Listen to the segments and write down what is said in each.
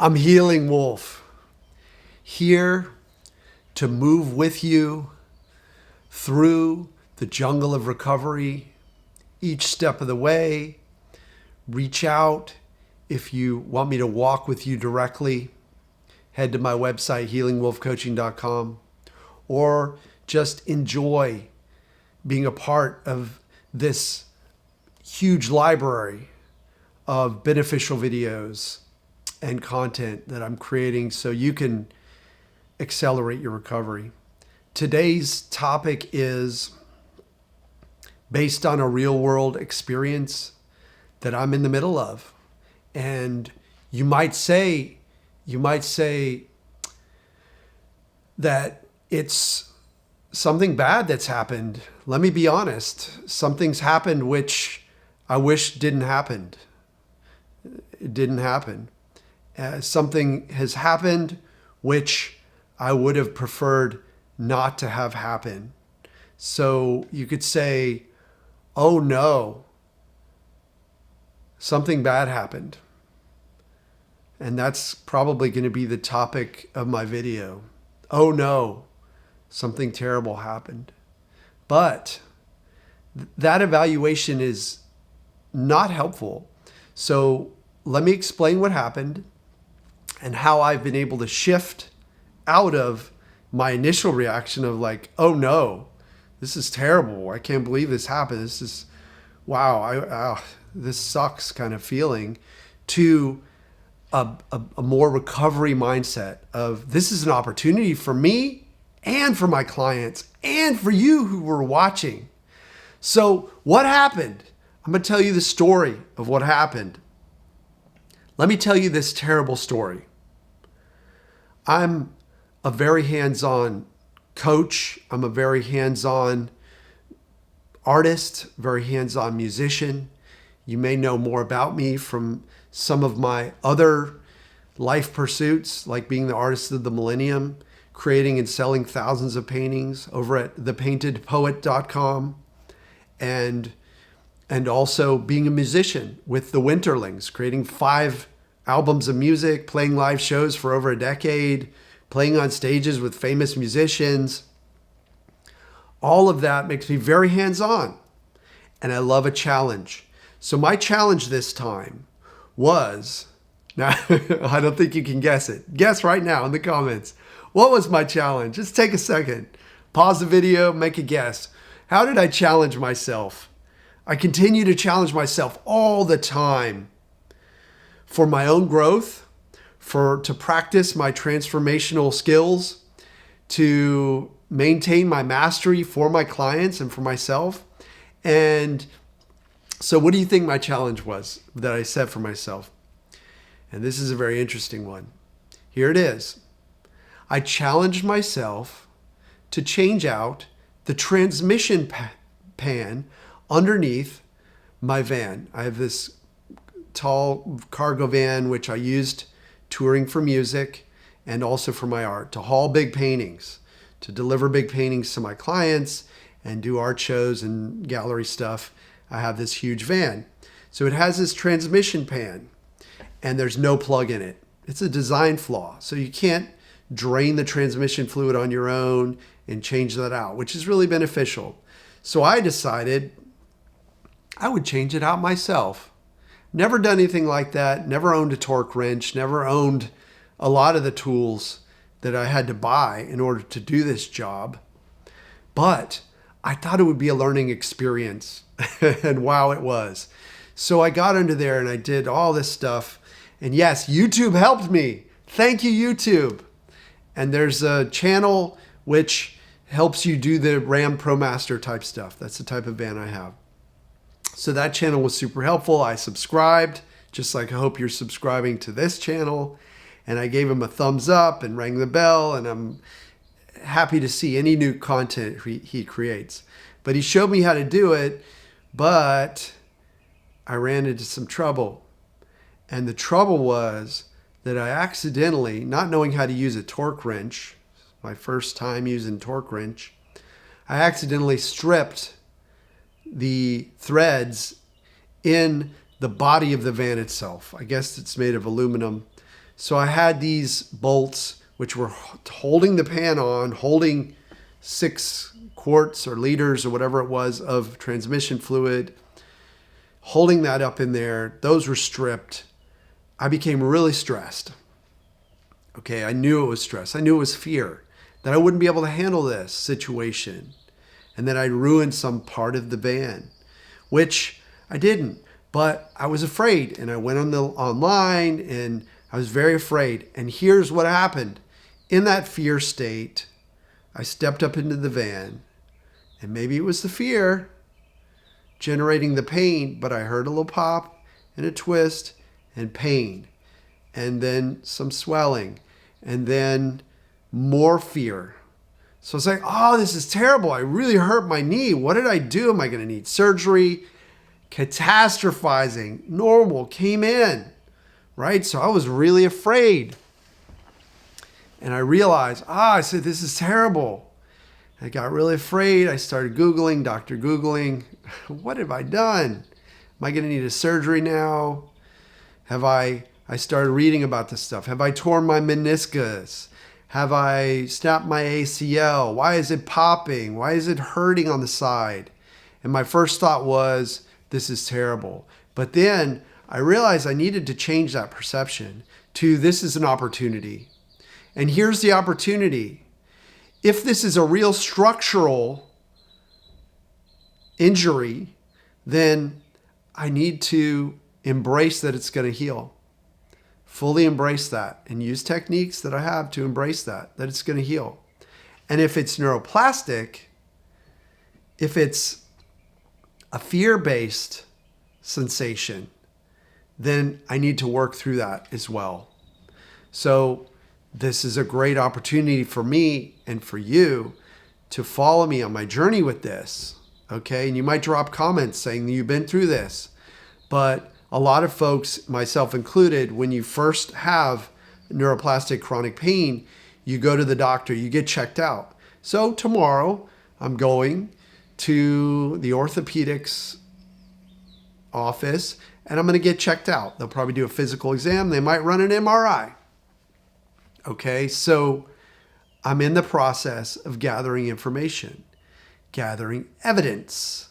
I'm Healing Wolf, here to move with you through the jungle of recovery each step of the way. Reach out if you want me to walk with you directly. Head to my website, healingwolfcoaching.com, or just enjoy being a part of this huge library of beneficial videos and content that I'm creating so you can accelerate your recovery. Today's topic is based on a real world experience that I'm in the middle of. And you might say that it's something bad that's happened. Let me be honest. Something's happened which I wish didn't happen. It didn't happen. Something has happened which I would have preferred not to have happen. So you could say, oh no, something bad happened. And that's probably going to be the topic of my video. Oh no, something terrible happened. But that evaluation is not helpful. So let me explain what happened and how I've been able to shift out of my initial reaction of like, oh no, this is terrible. I can't believe this happened. This is, wow, this sucks kind of feeling, to a more recovery mindset of this is an opportunity for me and for my clients and for you who were watching. So what happened? I'm going to tell you the story of what happened. Let me tell you this terrible story. I'm a very hands-on coach. I'm a very hands-on artist, very hands-on musician. You may know more about me from some of my other life pursuits, like being the artist of the millennium, creating and selling thousands of paintings over at thepaintedpoet.com, and also being a musician with the Winterlings, creating 5 albums of music, playing live shows for over a decade, playing on stages with famous musicians. All of that makes me very hands-on, and I love a challenge. So my challenge this time was, now I don't think you can guess it. Guess right now in the comments. What was my challenge? Just take a second. Pause the video, make a guess. How did I challenge myself? I continue to challenge myself all the time for my own growth, to practice my transformational skills, to maintain my mastery for my clients and for myself. And so what do you think my challenge was that I set for myself? And this is a very interesting one. Here it is. I challenged myself to change out the transmission pan underneath my van. I have this tall cargo van, which I used touring for music and also for my art, to haul big paintings, to deliver big paintings to my clients and do art shows and gallery stuff. I have this huge van. So it has this transmission pan and there's no plug in it. It's a design flaw. So you can't drain the transmission fluid on your own and change that out, which is really beneficial. So I decided I would change it out myself. Never done anything like that. Never owned a torque wrench. Never owned a lot of the tools that I had to buy in order to do this job. But I thought it would be a learning experience. And wow, it was. So I got under there and I did all this stuff. And yes, YouTube helped me. Thank you, YouTube. And there's a channel which helps you do the Ram ProMaster type stuff. That's the type of van I have. So that channel was super helpful. I subscribed, just like I hope you're subscribing to this channel. And I gave him a thumbs up and rang the bell. And I'm happy to see any new content he creates. But he showed me how to do it, but I ran into some trouble. And the trouble was that I accidentally, not knowing how to use a torque wrench, my first time using torque wrench, I accidentally stripped the threads in the body of the van itself. I guess it's made of aluminum. So I had these bolts which were holding the pan on, holding 6 quarts or liters or whatever it was of transmission fluid, holding that up in there. Those were stripped. I became really stressed. Okay, I knew it was stress. I knew it was fear that I wouldn't be able to handle this situation and that I'd ruin some part of the van, which I didn't. But I was afraid, and I went online and I was very afraid. And here's what happened. In that fear state, I stepped up into the van, and maybe it was the fear generating the pain, but I heard a little pop and a twist and pain, and then some swelling, and then more fear. So it's like, oh, this is terrible. I really hurt my knee. What did I do? Am I going to need surgery? Catastrophizing, normal, came in, right? So I was really afraid. And I realized, I said, this is terrible. I got really afraid. I started Googling, Dr. Googling. What have I done? Am I going to need a surgery now? I started reading about this stuff. Have I torn my meniscus? Have I snapped my ACL? Why is it popping? Why is it hurting on the side? And my first thought was, this is terrible. But then I realized I needed to change that perception to this is an opportunity. And here's the opportunity. If this is a real structural injury, then I need to embrace that it's going to heal. Fully embrace that and use techniques that I have to embrace that it's going to heal. And if it's neuroplastic, if it's a fear-based sensation, then I need to work through that as well. So this is a great opportunity for me and for you to follow me on my journey with this. Okay. And you might drop comments saying that you've been through this, but a lot of folks, myself included, when you first have neuroplastic chronic pain, you go to the doctor, you get checked out. So tomorrow I'm going to the orthopedics office and I'm going to get checked out. They'll probably do a physical exam. They might run an MRI. Okay, so I'm in the process of gathering information, gathering evidence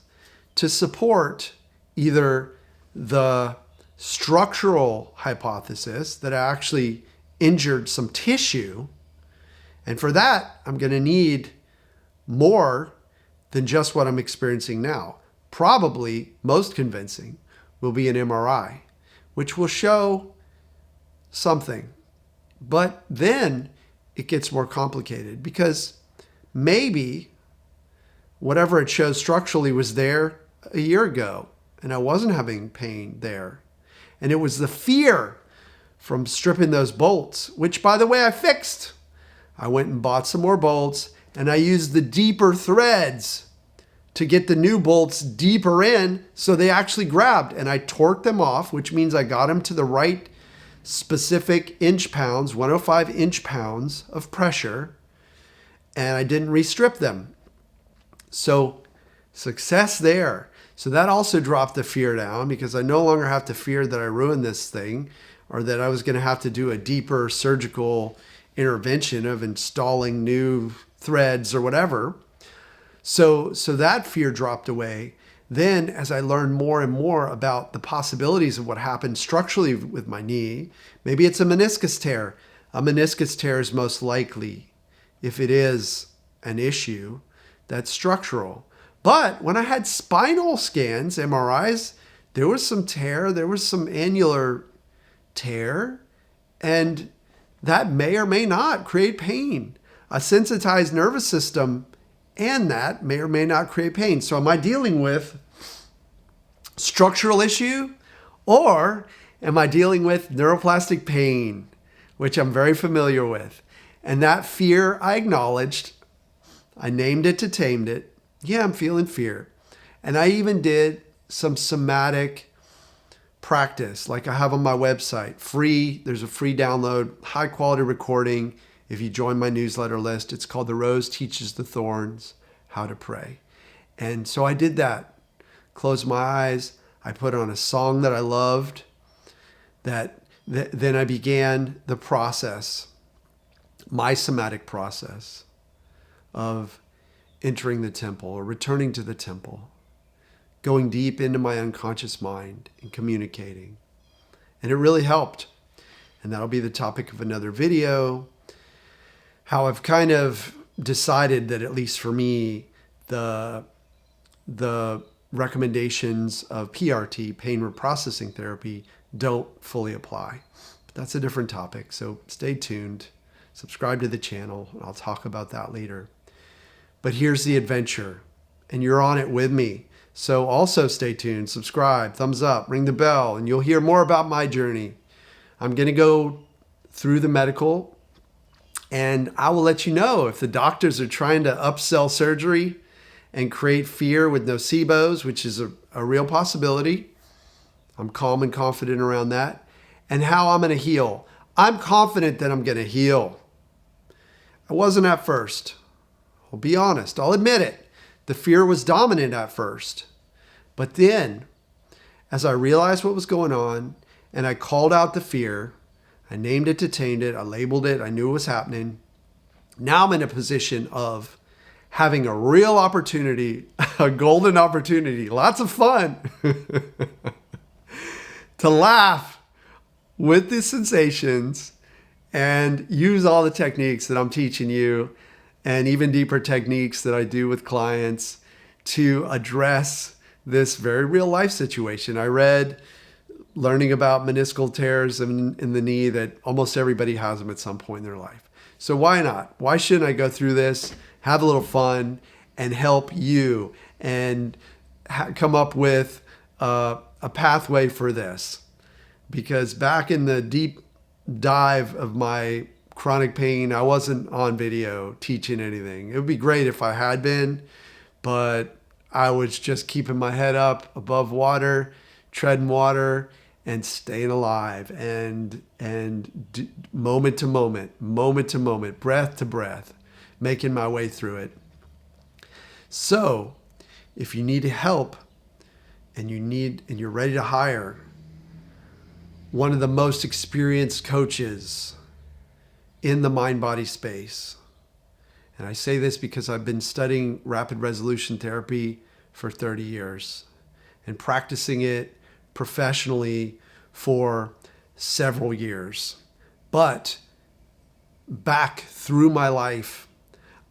to support either the structural hypothesis that I actually injured some tissue. And for that, I'm going to need more than just what I'm experiencing now. Probably most convincing will be an MRI, which will show something. But then it gets more complicated because maybe whatever it shows structurally was there a year ago and I wasn't having pain there. And it was the fear from stripping those bolts, which, by the way, I fixed. I went and bought some more bolts and I used the deeper threads to get the new bolts deeper in so they actually grabbed, and I torqued them off, which means I got them to the right specific inch pounds, 105 inch pounds of pressure, and I didn't restrip them. So success there. So that also dropped the fear down because I no longer have to fear that I ruined this thing or that I was going to have to do a deeper surgical intervention of installing new threads or whatever. So that fear dropped away. Then as I learned more and more about the possibilities of what happened structurally with my knee, maybe it's a meniscus tear. A meniscus tear is most likely, if it is an issue, that's structural. But when I had spinal scans, MRIs, there was some tear, there was some annular tear, and that may or may not create pain. A sensitized nervous system and that may or may not create pain. So am I dealing with structural issue or am I dealing with neuroplastic pain, which I'm very familiar with? And that fear I acknowledged. I named it to tamed it. Yeah, I'm feeling fear. And I even did some somatic practice like I have on my website. Free, there's a free download, high quality recording. If you join my newsletter list, it's called The Rose Teaches the Thorns How to Pray. And so I did that. Closed my eyes. I put on a song that I loved that then I began the process, my somatic process of entering the temple or returning to the temple, going deep into my unconscious mind and communicating. And it really helped. And that'll be the topic of another video. How I've kind of decided that, at least for me, the recommendations of PRT, pain reprocessing therapy, don't fully apply. But that's a different topic. So stay tuned, subscribe to the channel, and I'll talk about that later. But here's the adventure, and you're on it with me. So also stay tuned, subscribe, thumbs up, ring the bell, and you'll hear more about my journey. I'm going to go through the medical, and I will let you know if the doctors are trying to upsell surgery and create fear with nocebos, which is a real possibility. I'm calm and confident around that. And how I'm going to heal. I'm confident that I'm going to heal. I wasn't at first. I'll be honest. I'll admit it. The fear was dominant at first. But then, as I realized what was going on, and I called out the fear, I named it, detained it, I labeled it, I knew it was happening. Now I'm in a position of having a real opportunity, a golden opportunity, lots of fun, to laugh with the sensations and use all the techniques that I'm teaching you, and even deeper techniques that I do with clients to address this very real life situation. I read, learning about meniscal tears in the knee, that almost everybody has them at some point in their life. So why not? Why shouldn't I go through this, have a little fun, and help you and come up with a pathway for this? Because back in the deep dive of my chronic pain, I wasn't on video teaching anything. It would be great if I had been, but I was just keeping my head up above water, treading water, and staying alive, and moment to moment, breath to breath, making my way through it. So if you need help and you're ready to hire one of the most experienced coaches in the mind-body space. And I say this because I've been studying rapid resolution therapy for 30 years and practicing it professionally for several years. But back through my life,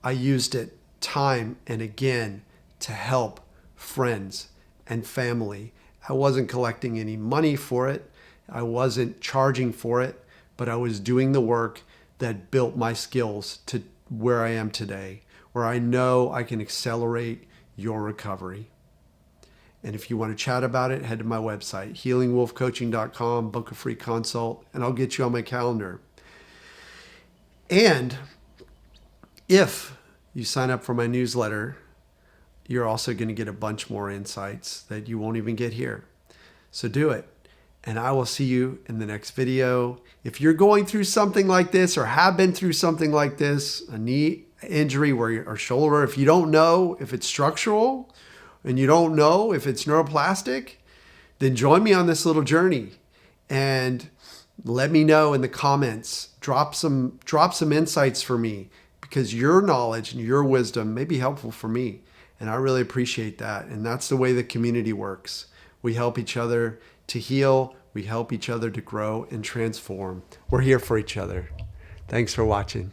I used it time and again to help friends and family. I wasn't collecting any money for it. I wasn't charging for it, but I was doing the work that built my skills to where I am today, where I know I can accelerate your recovery. And if you want to chat about it, head to my website, healingwolfcoaching.com, book a free consult, and I'll get you on my calendar. And if you sign up for my newsletter, you're also going to get a bunch more insights that you won't even get here. So do it. And I will see you in the next video. If you're going through something like this or have been through something like this, a knee injury or shoulder, if you don't know if it's structural and you don't know if it's neuroplastic, then join me on this little journey and let me know in the comments. Drop some insights for me, because your knowledge and your wisdom may be helpful for me. And I really appreciate that. And that's the way the community works. We help each other to heal. We help each other to grow and transform. We're here for each other. Thanks for watching.